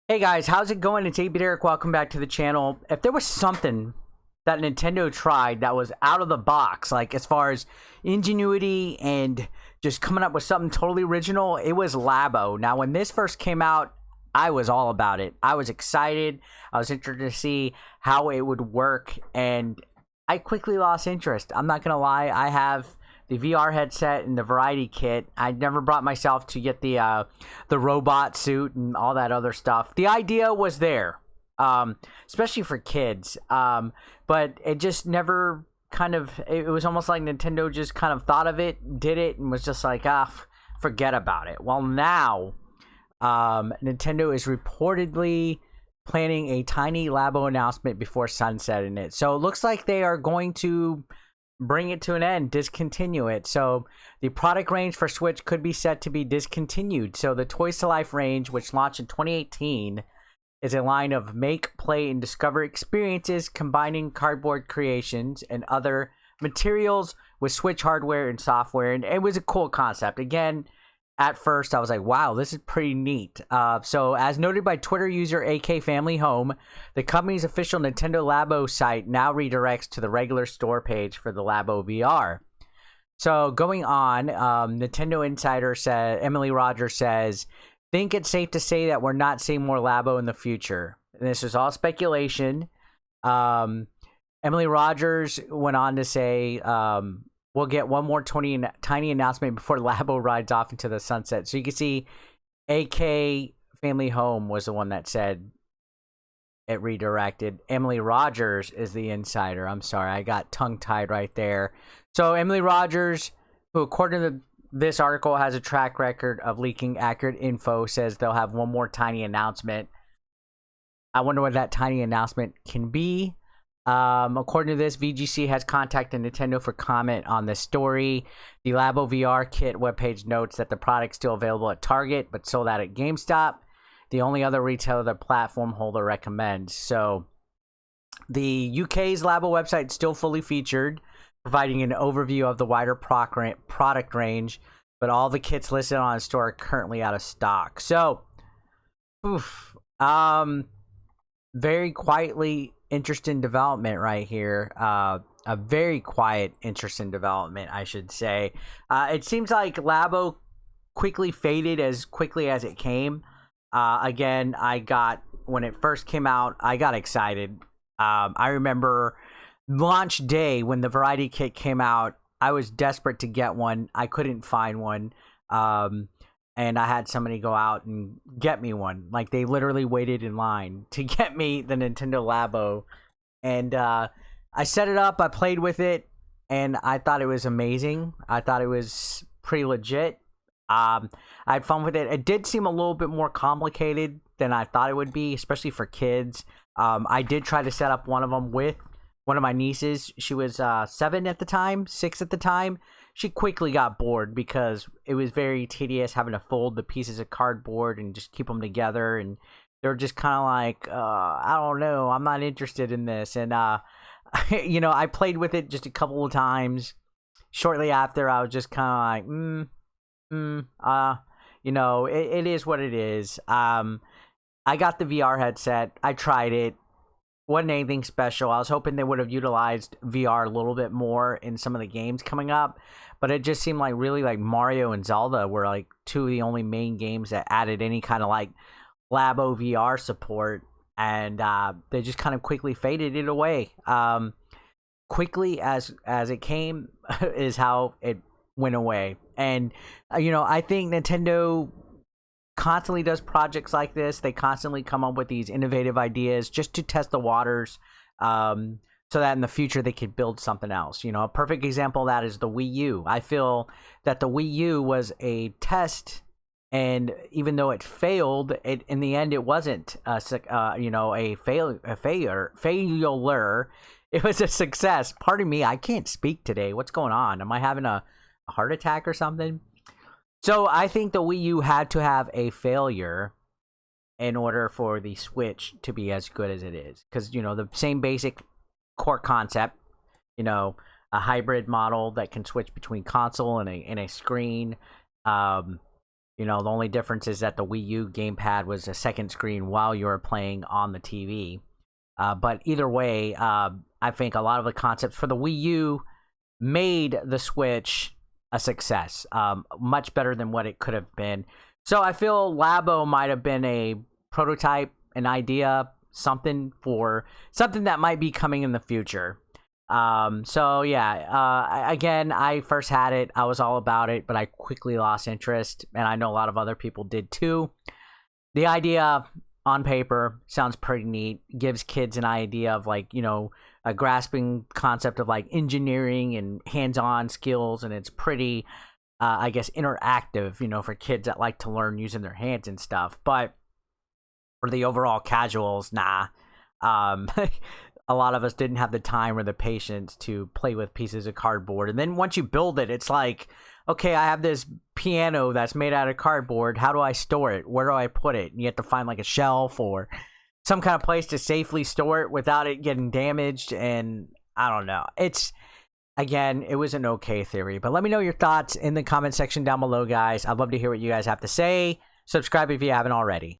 Hey guys, how's it going? It's 8-Bit Eric. Welcome back to the channel. If there was something that Nintendo tried that was out of the box, like as far as ingenuity and just coming up with something totally original, it was Labo. Now, when this first came out, I was all about it. I was excited. I was interested to see how it would work, and I quickly lost interest. I'm not gonna lie. I have the VR headset and the variety kit. I never brought myself to get the robot suit and all that other stuff. The idea was there, especially for kids, but it just never kind of. It was almost like Nintendo just kind of thought of it, did it, and was just like, forget about it. Well, now Nintendo is reportedly planning a tiny Labo announcement before sunset in it. So it looks like they are going to bring it to an end, discontinue it. So the product range for Switch could be set to be discontinued. So the Toys to Life range, which launched in 2018, is a line of make, play, and discover experiences combining cardboard creations and other materials with Switch hardware and software. And it was a cool concept. Again, at first, I was like, wow, this is pretty neat. So as noted by Twitter user AK Family Home, the company's official Nintendo Labo site now redirects to the regular store page for the Labo VR. So going on, Nintendo Insider said, Emily Rogers says, think it's safe to say that we're not seeing more Labo in the future. And this is all speculation. Emily Rogers went on to say, we'll get one more tiny announcement before Labo rides off into the sunset. So you can see AK Family Home was the one that said it redirected. Emily Rogers is the insider. I'm sorry, I got tongue-tied right there. So Emily Rogers, who according to this article has a track record of leaking accurate info, says they'll have one more tiny announcement. I wonder what that tiny announcement can be. According to this, VGC has contacted Nintendo for comment on this story. The Labo VR kit webpage notes that the product's still available at Target, but sold out at GameStop, the only other retailer the platform holder recommends. So the UK's Labo website is still fully featured, providing an overview of the wider product range, but all the kits listed on the store are currently out of stock. So, very quietly interesting development right here. A very quiet interest in development, I should say. It seems like Labo quickly faded as quickly as it came. Again, when it first came out, I got excited. I remember launch day when the variety kit came out. I was desperate to get one. I couldn't find one. And I had somebody go out and get me one. Like, they literally waited in line to get me the Nintendo Labo. And I set it up, I played with it, and I thought it was amazing. I thought it was pretty legit. I had fun with it. It did seem a little bit more complicated than I thought it would be, especially for kids. I did try to set up one of them with one of my nieces. She was 7 at the time, 6 at the time. She quickly got bored because it was very tedious having to fold the pieces of cardboard and just keep them together. And they're just kind of like, I don't know, I'm not interested in this. And, you know, I played with it just a couple of times. Shortly after, I was just kind of like, you know, it is what it is. I got the VR headset. I tried it. Wasn't anything special. I was hoping they would have utilized VR a little bit more in some of the games coming up, but it just seemed like really like Mario and Zelda were like two of the only main games that added any kind of like Labo VR support, and they just kind of quickly faded it away. Quickly as it came is how it went away. And you know, I think Nintendo constantly does projects like this. They constantly come up with these innovative ideas just to test the waters, so that in the future they could build something else. You know, a perfect example of that is the Wii U. I feel that the Wii U was a test, and even though it failed, in the end it wasn't you know, a failure. It was a success. Pardon me, I can't speak today. What's going on? Am I having a heart attack or something? So I think the Wii U had to have a failure in order for the Switch to be as good as it is. Because, you know, the same basic core concept, you know, a hybrid model that can switch between console and a screen. You know, the only difference is that the Wii U gamepad was a second screen while you were playing on the TV. But either way, I think a lot of the concepts for the Wii U made the Switch a success, much better than what it could have been. So I feel Labo might have been a prototype, an idea, something that might be coming in the future. So yeah, again, I first had it, I was all about it, but I quickly lost interest, and I know a lot of other people did too. The idea on paper sounds pretty neat, gives kids an idea of, like, you know, a grasping concept of like engineering and hands-on skills, and it's pretty I guess interactive, you know, for kids that like to learn using their hands and stuff. But for the overall casuals, nah. A lot of us didn't have the time or the patience to play with pieces of cardboard. And then once you build it, it's like, okay, I have this piano that's made out of cardboard. How do I store it? Where do I put it? And you have to find like a shelf or some kind of place to safely store it without it getting damaged. And I don't know. Again, it was an okay theory. But let me know your thoughts in the comment section down below, guys. I'd love to hear what you guys have to say. Subscribe if you haven't already.